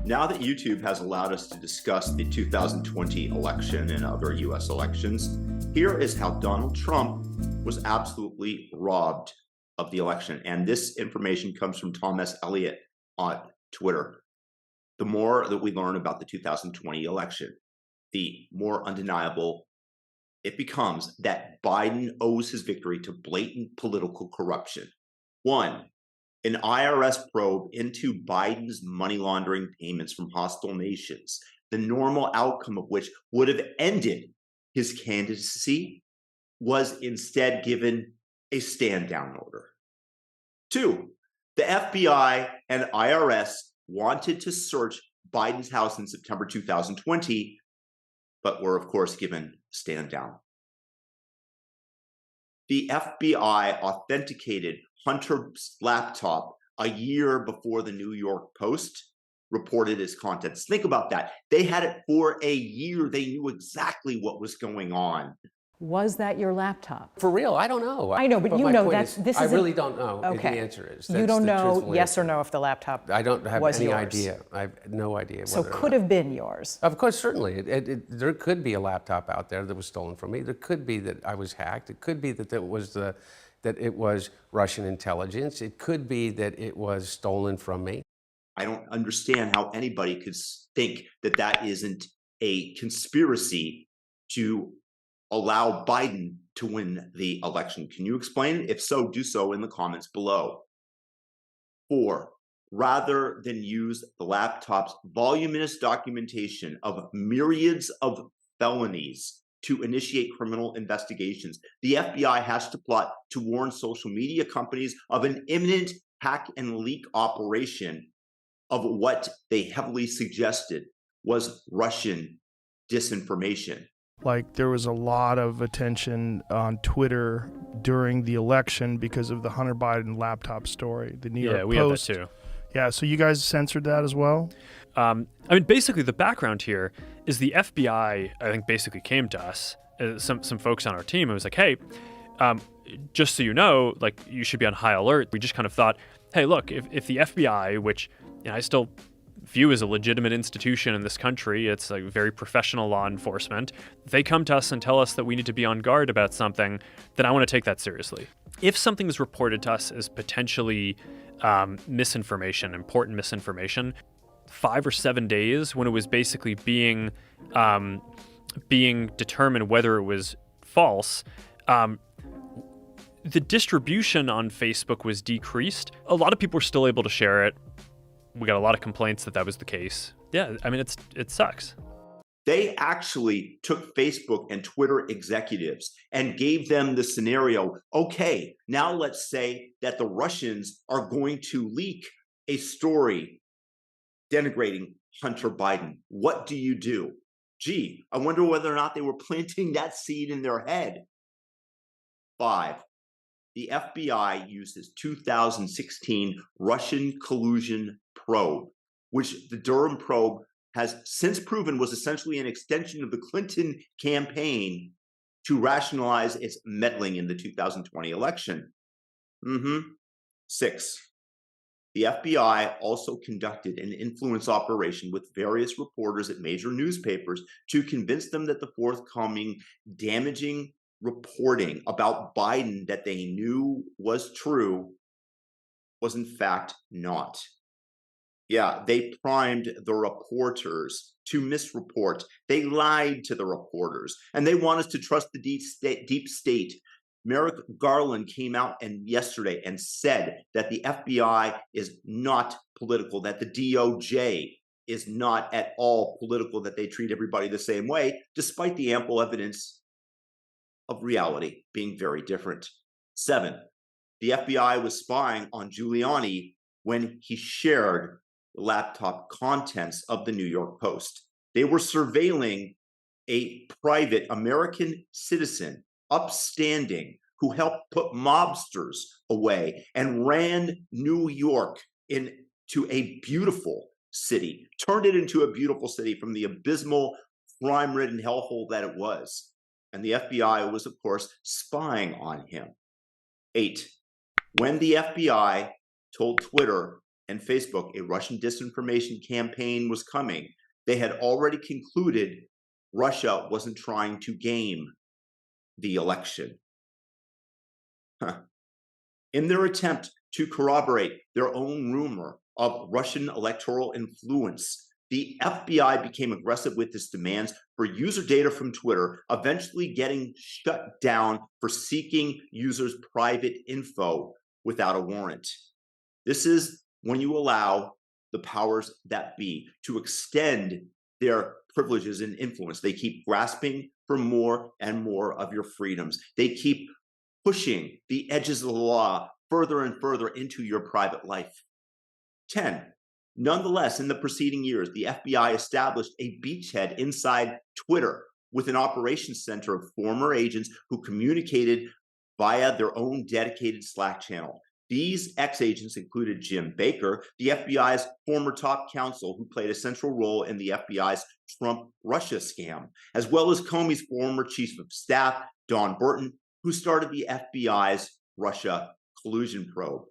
Now that YouTube has allowed us to discuss the 2020 election and other US elections, here is how Donald Trump was absolutely robbed of the election. And this information comes from Tom S. Elliott on Twitter. The more that we learn about the 2020 election, the more undeniable it becomes that Biden owes his victory to blatant political corruption. One, an IRS probe into Biden's money laundering payments from hostile nations, the normal outcome of which would have ended his candidacy, was instead given a stand-down order. Two, the FBI and IRS wanted to search Biden's house in September 2020, but were, of course, given stand-down. The FBI authenticated Hunter's laptop a year before the New York Post reported its contents. Think about that. They had it for a year. They knew exactly what was going on. Was that your laptop? For real, I don't know. I know, but you know that this is. I really don't know. Okay. The answer is. You don't know truthful yes answer. or no if the laptop I don't have was any yours. idea. I have no idea. So whether or could not. have been yours. Of course, certainly. There could be a laptop out there that was stolen from me. There could be that I was hacked. It could be that it was Russian intelligence. It could be that it was stolen from me. I don't understand how anybody could think that that isn't a conspiracy to allow Biden to win the election. Can you explain? If so, do so in the comments below. 4, rather than use the laptop's voluminous documentation of myriads of felonies to initiate criminal investigations, the FBI has to plot to warn social media companies of an imminent hack and leak operation of what they heavily suggested was Russian disinformation. Like, there was a lot of attention on Twitter during the election because of the Hunter Biden laptop story. The New York Post. Yeah, we have that too. Yeah, so you guys censored that as well? I mean, basically, the background here is the FBI, I think, basically came to us, some folks on our team, and was like, hey, just so you know, like, you should be on high alert. We just kind of thought, hey, look, if the FBI, which I still view as a legitimate institution in this country, it's like very professional law enforcement, they come to us and tell us that we need to be on guard about something, then I want to take that seriously. If something is reported to us as potentially misinformation, important misinformation, 5 or 7 days when it was basically being determined whether it was false, the distribution on Facebook was decreased. A lot of people were still able to share it. We got a lot of complaints that was the case. Yeah, I mean, it sucks. They actually took Facebook and Twitter executives and gave them the scenario, okay, now let's say that the Russians are going to leak a story denigrating Hunter Biden. What do you do? Gee, I wonder whether or not they were planting that seed in their head. 5, the FBI used its 2016 Russian collusion probe, which the Durham probe has since proven was essentially an extension of the Clinton campaign to rationalize its meddling in the 2020 election. 6, the FBI also conducted an influence operation with various reporters at major newspapers to convince them that the forthcoming damaging reporting about Biden that they knew was true was in fact not. Yeah, they primed the reporters to misreport. They lied to the reporters, and they want us to trust the deep state. Merrick Garland came out yesterday and said that the FBI is not political, that the DOJ is not at all political, that they treat everybody the same way, despite the ample evidence of reality being very different. 7, the FBI was spying on Giuliani when he shared the laptop contents of the New York Post. They were surveilling a private American citizen, upstanding, who helped put mobsters away and ran New York into a beautiful city, turned it into a beautiful city from the abysmal, crime-ridden hellhole that it was. And the FBI was, of course, spying on him. 8, when the FBI told Twitter and Facebook a Russian disinformation campaign was coming, they had already concluded Russia wasn't trying to game the election. In their attempt to corroborate their own rumor of Russian electoral influence, the FBI became aggressive with its demands for user data from Twitter, eventually getting shut down for seeking users' private info without a warrant. This is when you allow the powers that be to extend their privileges and influence. They keep grasping for more and more of your freedoms. They keep pushing the edges of the law further and further into your private life. 10. Nonetheless, in the preceding years, the FBI established a beachhead inside Twitter with an operations center of former agents who communicated via their own dedicated Slack channel. These ex-agents included Jim Baker, the FBI's former top counsel who played a central role in the FBI's Trump-Russia scam, as well as Comey's former chief of staff, Don Burton, who started the FBI's Russia collusion probe.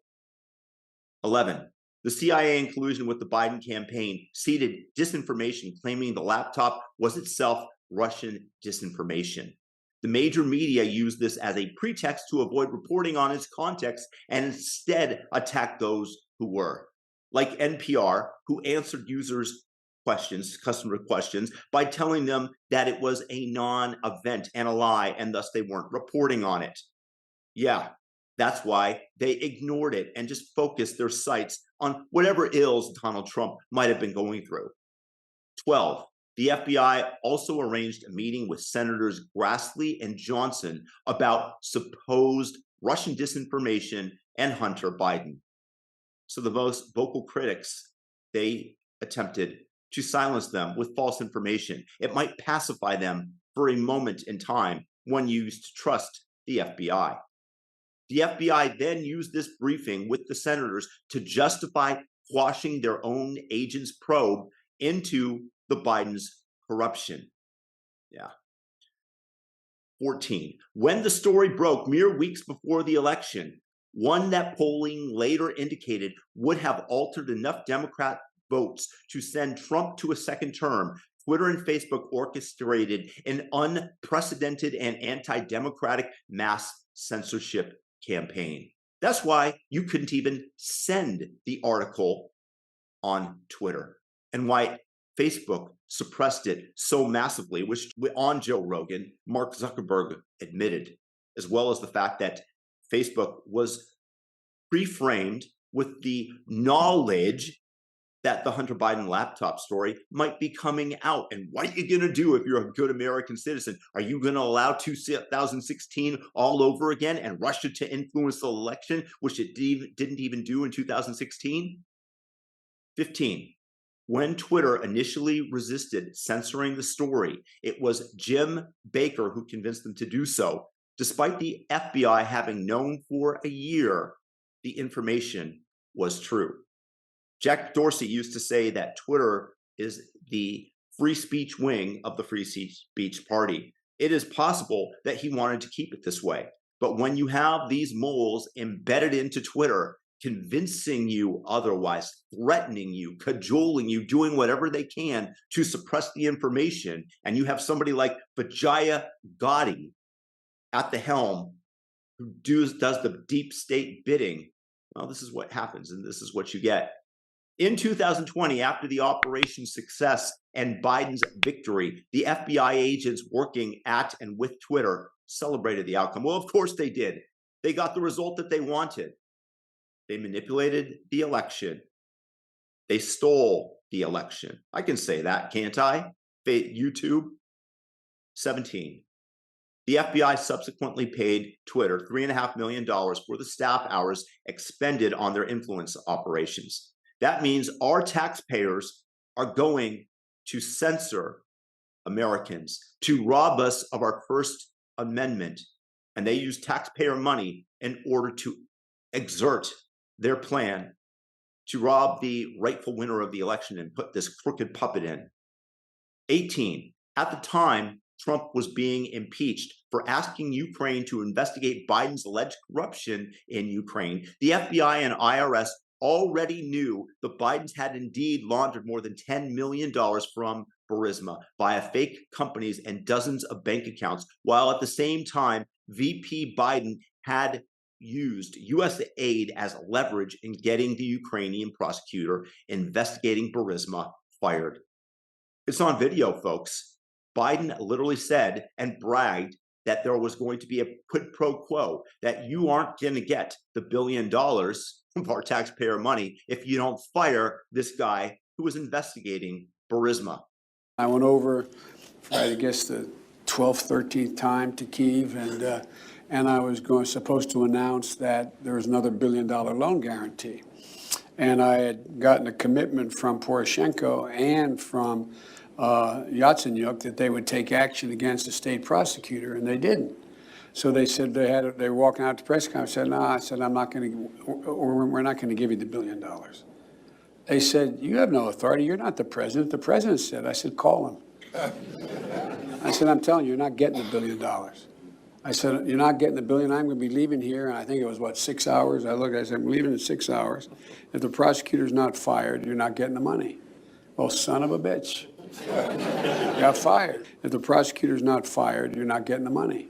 11. The CIA in collusion with the Biden campaign seeded disinformation, claiming the laptop was itself Russian disinformation. The major media used this as a pretext to avoid reporting on its context and instead attack those who were, like NPR, who answered users' questions, customer questions, by telling them that it was a non-event and a lie, and thus they weren't reporting on it. Yeah, that's why they ignored it and just focused their sights on whatever ills Donald Trump might have been going through. 12. The FBI also arranged a meeting with Senators Grassley and Johnson about supposed Russian disinformation and Hunter Biden. So the most vocal critics, they attempted to silence them with false information. It might pacify them for a moment in time when used to trust the FBI. The FBI then used this briefing with the senators to justify quashing their own agent's probe into the Biden's corruption. Yeah. 14. When the story broke mere weeks before the election, one that polling later indicated would have altered enough Democrat votes to send Trump to a second term, Twitter and Facebook orchestrated an unprecedented and anti-democratic mass censorship campaign. That's why you couldn't even send the article on Twitter, and why Facebook suppressed it so massively, which on Joe Rogan, Mark Zuckerberg admitted, as well as the fact that Facebook was pre-framed with the knowledge that the Hunter Biden laptop story might be coming out. And what are you going to do if you're a good American citizen? Are you going to allow 2016 all over again and Russia to influence the election, which it didn't even do in 2016? 15. When Twitter initially resisted censoring the story, it was Jim Baker who convinced them to do so, despite the FBI having known for a year the information was true. Jack Dorsey used to say that Twitter is the free speech wing of the free speech party. It is possible that he wanted to keep it this way. But when you have these moles embedded into Twitter, convincing you otherwise, threatening you, cajoling you, doing whatever they can to suppress the information, and you have somebody like Vijaya Gotti at the helm who does the deep state bidding, well, this is what happens, and this is what you get. In 2020, after the operation's success and Biden's victory, the FBI agents working at and with Twitter celebrated the outcome. Well, of course they did. They got the result that they wanted. They manipulated the election. They stole the election. I can say that, can't I? YouTube. 17. The FBI subsequently paid Twitter $3.5 million for the staff hours expended on their influence operations. That means our taxpayers are going to censor Americans, to rob us of our First Amendment. And they use taxpayer money in order to exert their plan to rob the rightful winner of the election and put this crooked puppet in. 18. At the time, Trump was being impeached for asking Ukraine to investigate Biden's alleged corruption in Ukraine. The FBI and IRS already knew the Bidens had indeed laundered more than $10 million from Burisma via fake companies and dozens of bank accounts, while at the same time, VP Biden had used U.S. aid as leverage in getting the Ukrainian prosecutor investigating Burisma fired. It's on video, folks. Biden literally said and bragged that there was going to be a quid pro quo, that you aren't going to get the $1 billion of our taxpayer money if you don't fire this guy who was investigating Burisma. I went over for, I guess, the 12th, 13th time to Kyiv, and I was supposed to announce that there was another $1 billion loan guarantee. And I had gotten a commitment from Poroshenko and from Yatsenyuk that they would take action against the state prosecutor, and they didn't. So they said they were walking out to press conference. I said, no, I said, I'm not going to, we're not going to give you the $1 billion. They said, you have no authority. You're not the president. The president said. I said, call him. I said, I'm telling you, you're not getting the $1 billion. I said, you're not getting the $1 billion. I'm going to be leaving here. And I think it was, what, 6 hours? I said, I'm leaving in 6 hours. If the prosecutor's not fired, you're not getting the money. Well, son of a bitch. Got fired. If the prosecutor's not fired, you're not getting the money.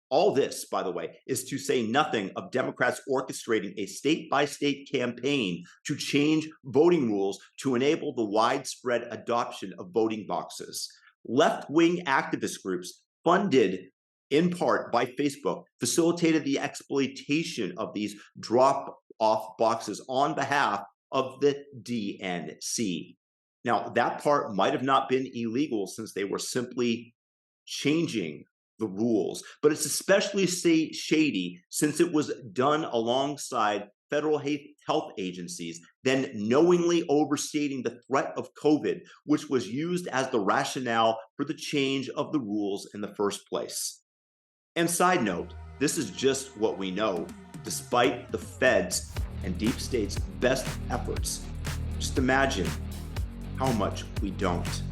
All this, by the way, is to say nothing of Democrats orchestrating a state-by-state campaign to change voting rules to enable the widespread adoption of voting boxes. Left-wing activist groups, funded in part by Facebook, facilitated the exploitation of these drop-off boxes on behalf of the DNC. Now, that part might have not been illegal since they were simply changing the rules, but it's especially shady since it was done alongside federal health agencies, then knowingly overstating the threat of COVID, which was used as the rationale for the change of the rules in the first place. And side note, this is just what we know, despite the feds and deep state's best efforts. Just imagine how much we don't.